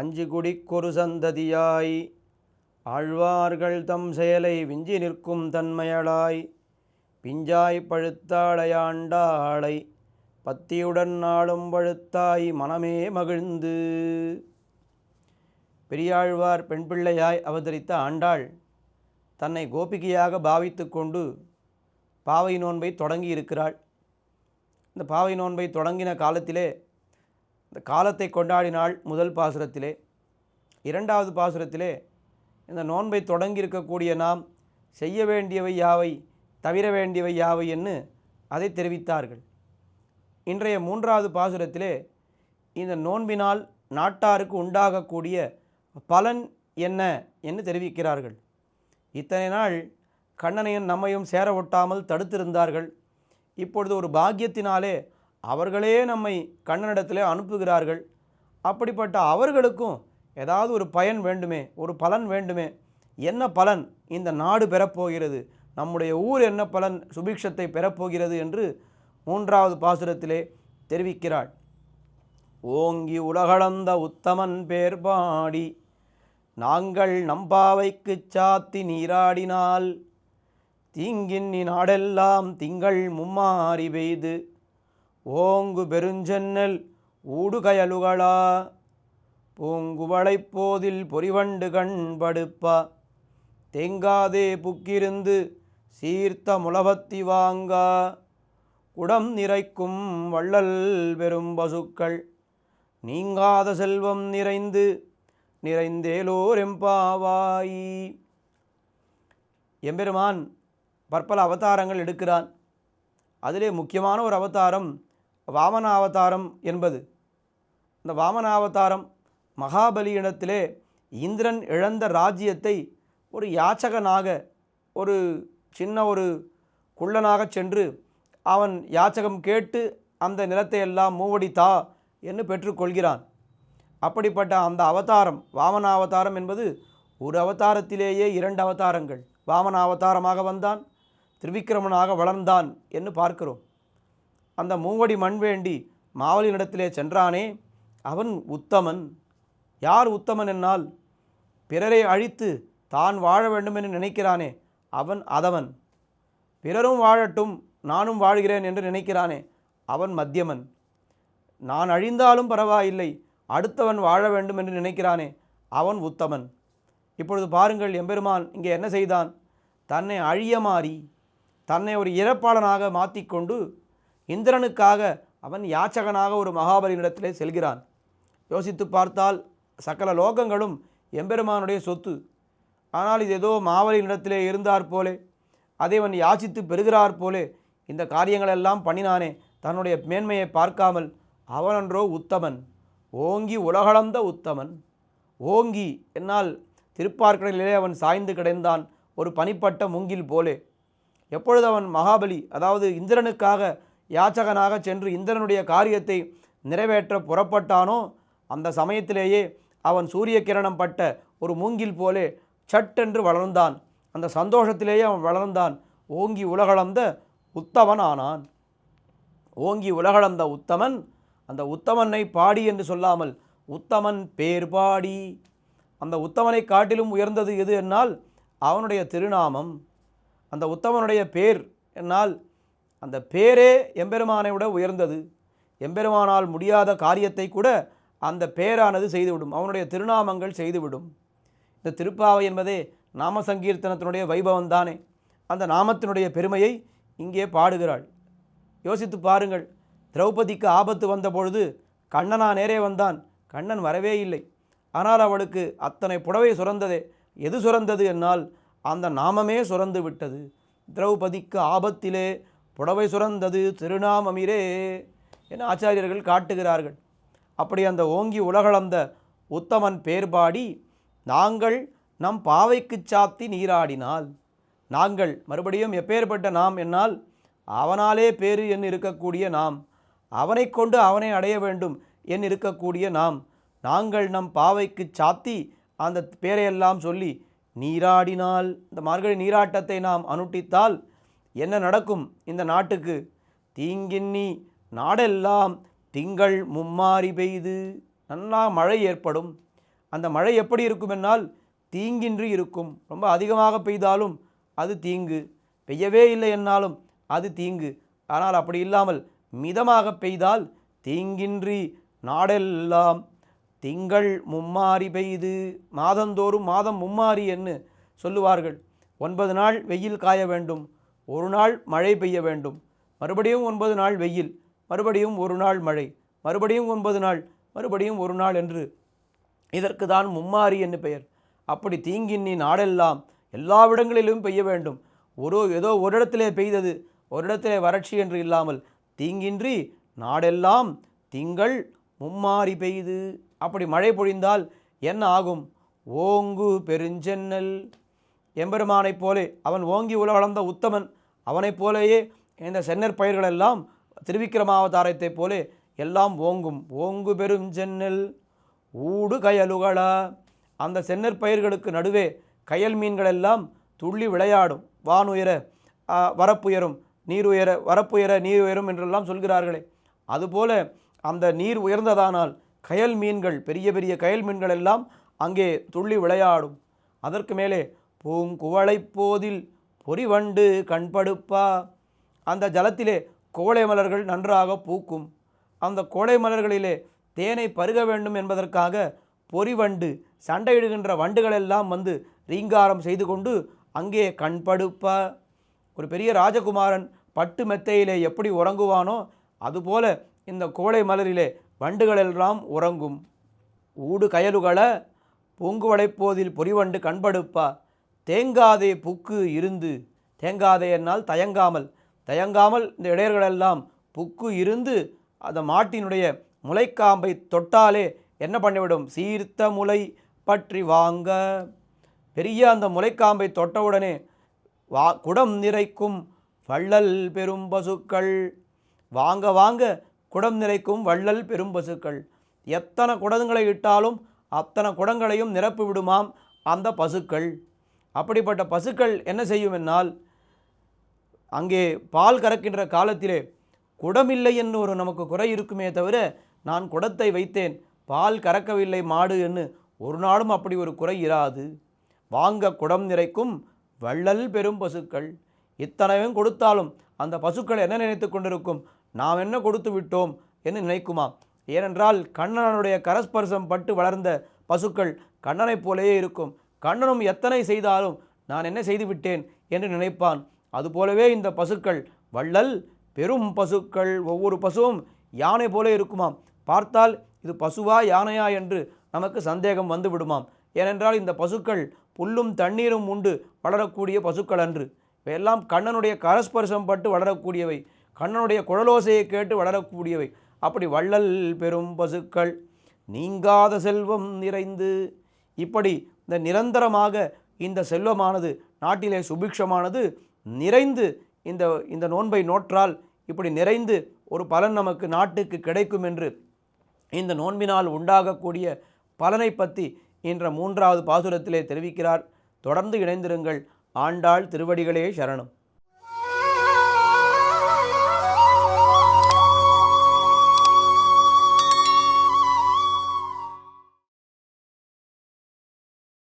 அஞ்சு குடிக்கொரு சந்ததியாய் ஆழ்வார்கள் தம் செயலை விஞ்சி நிற்கும் தன்மையளாய் பிஞ்சாய் பழுத்தாளையாண்டாளை பத்தியுடன் நாளும் பழுத்தாய் மனமே மகிழ்ந்து. பெரியாழ்வார் பெண் பிள்ளையாய் அவதரித்த ஆண்டாள் தன்னை கோபிகையாக பாவித்து கொண்டு பாவை நோன்பை தொடங்கி இருக்கிறாள். இந்த பாவை நோன்பை தொடங்கின காலத்திலே இந்த காலத்தை கொண்டாடினாள் முதல் பாசுரத்திலே. இரண்டாவது பாசுரத்திலே இந்த நோன்பை தொடங்கியிருக்கக்கூடிய நாம் செய்ய வேண்டியவை யாவை, தவிர வேண்டியவை யாவை என்று அதை தெரிவித்தார்கள். இன்றைய மூன்றாவது பாசுரத்திலே இந்த நோன்பினால் நாட்டாருக்கு உண்டாகக்கூடிய பலன் என்ன என்று தெரிவிக்கிறார்கள். இத்தனை நாள் கண்ணனையும் நம்மையும் சேர ஒட்டாமல் தடுத்திருந்தார்கள். இப்பொழுது ஒரு பாக்கியத்தினாலே அவர்களே நம்மை கண்ணனிடத்திலே அனுப்புகிறார்கள். அப்படிப்பட்ட அவர்களுக்கும் ஏதாவது ஒரு பயன் வேண்டுமே, ஒரு பலன் வேண்டுமே. என்ன பலன் இந்த நாடு பெறப்போகிறது, நம்முடைய ஊர் என்ன பலன் சுபிக்ஷத்தை பெறப்போகிறது என்று மூன்றாவது பாசுரத்திலே தெரிவிக்கிறாள். ஓங்கி உலகளந்த உத்தமன் பேர் பாடி நாங்கள் நம்பாவைக்கு சாத்தி நீராடினால் தீங்கின்னி நாடெல்லாம் திங்கள் மும்மாறி பெய்து ஓங்கு பெருஞ்சென்னல் ஊடுகயலுகளா பூங்குவளைப் போதில் பொறிவண்டு கண்படுப்பா தேங்காதே புக்கிருந்து சீர்த்த முளவத்தி வாங்கா குடம் நிறைக்கும் வள்ளல் பெரும் பசுக்கள் நீங்காத செல்வம் நிறைந்து நிறைந்தேலோர் எம்பாவாய். எம்பெருமான் பற்பல அவதாரங்கள் எடுக்கிறான். அதிலே முக்கியமான ஒரு அவதாரம் வாமன அவதாரம் என்பது. இந்த வாமன அவதாரம் மகாபலியிடத்திலே இந்திரன் இழந்த ராஜ்யத்தை ஒரு யாச்சகனாக, ஒரு சின்ன ஒரு குள்ளனாக சென்று அவன் யாச்சகம் கேட்டு அந்த நிலத்தை எல்லாம் மூவடித்தா என்று பெற்றுக்கொள்கிறான். அப்படிப்பட்ட அந்த அவதாரம் வாமன அவதாரம் என்பது ஒரு அவதாரத்திலேயே இரண்டு அவதாரங்கள். வாமன அவதாரமாக வந்தான், திரிவிக்கிரமனாக வளர்ந்தான் என்று பார்க்கிறோம். அந்த மூவடி மண் வேண்டி மாவலினிடத்திலே சென்றானே அவன் உத்தமன். யார் உத்தமன் என்னால் பிறரை அழித்து தான் வாழ வேண்டும் என்று நினைக்கிறானே அவன் அதவன். பிறரும் வாழட்டும் நானும் வாழ்கிறேன் என்று நினைக்கிறானே அவன் மத்தியமன். நான் அழிந்தாலும் பரவாயில்லை அடுத்தவன் வாழ வேண்டும் என்று நினைக்கிறானே அவன் உத்தமன். இப்பொழுது பாருங்கள், எம்பெருமான் இங்கே என்ன செய்தான்? தன்னை அழிய மாறி தன்னை ஒரு இறப்பாளனாக மாற்றிக்கொண்டு இந்திரனுக்காக அவன் யாச்சகனாக ஒரு மகாபலியிடத்திலே செல்கிறான். யோசித்து பார்த்தால் சகல லோகங்களும் எம்பெருமானுடைய சொத்து. ஆனால் இது ஏதோ மாவலியிடத்திலே இருந்தார் போலே, அதை அவன் யாசித்து பெறுகிறார் போலே இந்த காரியங்களெல்லாம் பண்ணினானே தன்னுடைய மேன்மையை பார்க்காமல். அவனன்றோ உத்தமன், ஓங்கி உலகளந்த உத்தமன். ஓங்கி என்னால் திருப்பார்க்கடலிலே அவன் சாய்ந்து கிடந்தான் ஒரு பனிப்பட்ட மூங்கில் போலே. எப்பொழுது அவன் மகாபலி, அதாவது இந்திரனுக்காக யாச்சகனாக சென்று இந்திரனுடைய காரியத்தை நிறைவேற்ற புறப்பட்டானோ அந்த சமயத்திலேயே அவன் சூரிய கிரணம் பட்ட ஒரு மூங்கில் போலே சட்டென்று வளர்ந்தான். அந்த சந்தோஷத்திலேயே அவன் வளர்ந்தான். ஓங்கி உலகளந்த உத்தமன் ஆனான். ஓங்கி உலகளந்த உத்தமன். அந்த உத்தமனை பாடி என்று சொல்லாமல் உத்தமன் பேர் பாடி. அந்த உத்தமனை காட்டிலும் உயர்ந்தது எது என்னால் அவனுடைய திருநாமம். அந்த உத்தமனுடைய பேர் என்னால் அந்த பேரே எம்பெருமானை விட உயர்ந்தது. எம்பெருமானால் முடியாத காரியத்தை கூட அந்த பேரானது செய்துவிடும், அவனுடைய திருநாமங்கள் செய்துவிடும். இந்த திருப்பாவை என்பதே நாம சங்கீர்த்தனத்தினுடைய வைபவம் தானே. அந்த நாமத்தினுடைய பெருமையை இங்கே பாடுகிறாள். யோசித்து பாருங்கள், திரௌபதிக்கு ஆபத்து வந்த பொழுது கண்ணனா நேரே வந்தான், கண்ணன் வரவே இல்லை. ஆனால் அவளுக்கு அத்தனை புடவை சுரந்ததே. எது சுரந்தது என்னால் அந்த நாமமே சுரந்து விட்டது. திரௌபதிக்கு ஆபத்திலே புடவை சுரந்தது திருநாமமிரே என ஆச்சாரியர்கள் காட்டுகிறார்கள். அப்படி அந்த ஓங்கி உலகளந்த உத்தமன் பேர்பாடி நாங்கள் நம் பாவைக்கு சாத்தி நீராடினால். நாங்கள் மறுபடியும் எப்பேற்பட்ட நாம் என்னால் அவனாலே பேரு என்று இருக்கக்கூடிய நாம், அவனை கொண்டு அவனை அடைய வேண்டும் என்று இருக்கக்கூடிய நாம், நாங்கள் நம் பாவைக்கு சாத்தி அந்த பேரையெல்லாம் சொல்லி நீராடினால், இந்த மார்கழி நீராட்டத்தை நாம் அனுட்டித்தால் என்ன நடக்கும் இந்த நாட்டுக்கு? தீங்கின்னி நாடெல்லாம் திங்கள் மும்மாறி பெய்து, நல்லா மழை ஏற்படும். அந்த மழை எப்படி இருக்குமென்னால் தீங்கின்றி இருக்கும். ரொம்ப அதிகமாக பெய்தாலும் அது தீங்கு, பெய்யவே இல்லை என்னாலும் அது தீங்கு. ஆனால் அப்படி இல்லாமல் மிதமாக பெய்தால் தீங்கின்றி நாடெல்லாம் திங்கள் மும்மாரி பெய்து. மாதந்தோறும் மாதம் மும்மாரி என்று சொல்லுவார்கள். 9 நாள் வெயில் காய வேண்டும், ஒரு நாள் மழை பெய்ய வேண்டும், மறுபடியும் 9 நாள் வெயில், மறுபடியும் ஒரு நாள் மழை, மறுபடியும் 9 நாள், மறுபடியும் ஒரு நாள் என்று இதற்கு தான் மும்மாரி என்று பெயர். அப்படி தீங்கின்னி நாடெல்லாம் எல்லா இடங்களிலும் பெய்ய வேண்டும். ஏதோ ஒரு இடத்திலே பெய்தது, ஒரு இடத்திலே வறட்சி என்று இல்லாமல் தீங்கின்றி நாடெல்லாம் திங்கள் மும்மாரி பெய்து. அப்படி மழை பொழிந்தால் என்ன ஆகும்? ஓங்கு பெருஞ்சென்னல். எம்பெருமானைப் போலே, அவன் ஓங்கி உலகளந்த உத்தமன், அவனைப் போலேயே இந்த சென்னற் பயிர்களெல்லாம் திருவிக்கிரமாவதாரத்தைப் போலே எல்லாம் ஓங்கும். ஓங்கு பெருஞ்சென்னல் ஊடு கயலுகளா. அந்த சென்னற் பயிர்களுக்கு நடுவே கயல் மீன்கள் எல்லாம் துள்ளி விளையாடும். வானுயர வரப்புயரும், நீர் உயர வரப்புயர நீர் உயரும் என்றெல்லாம் சொல்கிறார்களே, அதுபோல அந்த நீர் உயர்ந்ததானால் கயல் மீன்கள், பெரிய பெரிய கயல் மீன்கள் எல்லாம் அங்கே துள்ளி விளையாடும். அதற்கு மேலே பூங்குவளை போதில் பொறிவண்டு கண்படுப்பா. அந்த ஜலத்திலே கோழை மலர்கள் நன்றாக பூக்கும். அந்த கோழை மலர்களிலே தேனை பருக வேண்டும் என்பதற்காக பொறிவண்டு, சண்டையிடுகின்ற வண்டுகளெல்லாம் வந்து ரீங்காரம் செய்து கொண்டு அங்கே கண்படுப்பா. ஒரு பெரிய ராஜகுமாரன் பட்டு மெத்தையிலே எப்படி உறங்குவானோ அதுபோல இந்த கோழை மலரிலே வண்டுகளெல்லாம் உறங்கும். ஊடு கயலுகள பூங்குவளைப்போதில் பொறிவண்டு கண்படுப்பா. தேங்காதே புக்கு இருந்து. தேங்காதே என்னால் தயங்காமல், தயங்காமல் இந்த இடையர்களெல்லாம் புக்கு இருந்து அந்த மாட்டினுடைய முளைக்காம்பை தொட்டாலே என்ன பண்ணிவிடும்? சீர்த்த முளை பற்றி வாங்க. பெரிய அந்த முளைக்காம்பை தொட்டவுடனே குடம் நிறைக்கும் வள்ளல் பெரும் பசுக்கள். வாங்க வாங்க குடம் நிறைக்கும் வள்ளல் பெரும் பசுக்கள். எத்தனை குடங்களை இட்டாலும் அத்தனை குடங்களையும் நிரப்பி விடுமாம் அந்த பசுக்கள். அப்படிப்பட்ட பசுக்கள் என்ன செய்யும் என்னால், அங்கே பால் கறக்கின்ற காலத்திலே குடமில்லை என்று ஒரு நமக்கு குறை இருக்குமே தவிர, நான் குடத்தை வைத்தேன் பால் கறக்கவில்லை மாடு என்று ஒரு நாளும் அப்படி ஒரு குறை இராது. வாங்க குடம் நிறைக்கும் வள்ளல் பெரும் பசுக்கள். இத்தனையும் கொடுத்தாலும் அந்த பசுக்கள் என்ன நினைத்து கொண்டிருக்கும்? நாம் என்ன கொடுத்து விட்டோம் என்று நினைக்குமா? ஏனென்றால் கண்ணனுடைய கரஸ்பர்சம் பட்டு வளர்ந்த பசுக்கள் கண்ணனைப் போலேயே இருக்கும். கண்ணனும் எத்தனை செய்தாலும் நான் என்ன செய்து விட்டேன் என்று நினைப்பான். அதுபோலவே இந்த பசுக்கள் வள்ளல் பெரும் பசுக்கள். ஒவ்வொரு பசுவும் யானை போல இருக்குமாம். பார்த்தால் இது பசுவா யானையா என்று நமக்கு சந்தேகம் வந்து விடுமாம். ஏனென்றால் இந்த பசுக்கள் புல்லும் தண்ணீரும் உண்டு வளரக்கூடிய பசுக்கள் அன்று. இவையெல்லாம் கண்ணனுடைய கரஸ்பர்சம் பட்டு வளரக்கூடியவை, கண்ணனுடைய குழலோசையை கேட்டு வளரக்கூடியவை. அப்படி வள்ளல் பெரும் பசுக்கள் நீங்காத செல்வம் நிறைந்து. இப்படி இந்த நிரந்தரமாக இந்த செல்வமானது நாட்டிலே சுபிக்ஷமானது நிறைந்து இந்த நோன்பை நோற்றால் இப்படி நிறைந்து ஒரு பலன் நமக்கு நாட்டுக்கு கிடைக்கும் என்று இந்த நோன்பினால் உண்டாகக்கூடிய பலனை பற்றி இன்ற 3வது பாசுரத்திலே தெரிவிக்கிறார். தொடர்ந்து இணைந்திருங்கள். ஆண்டாள் திருவடிகளே சரணம்.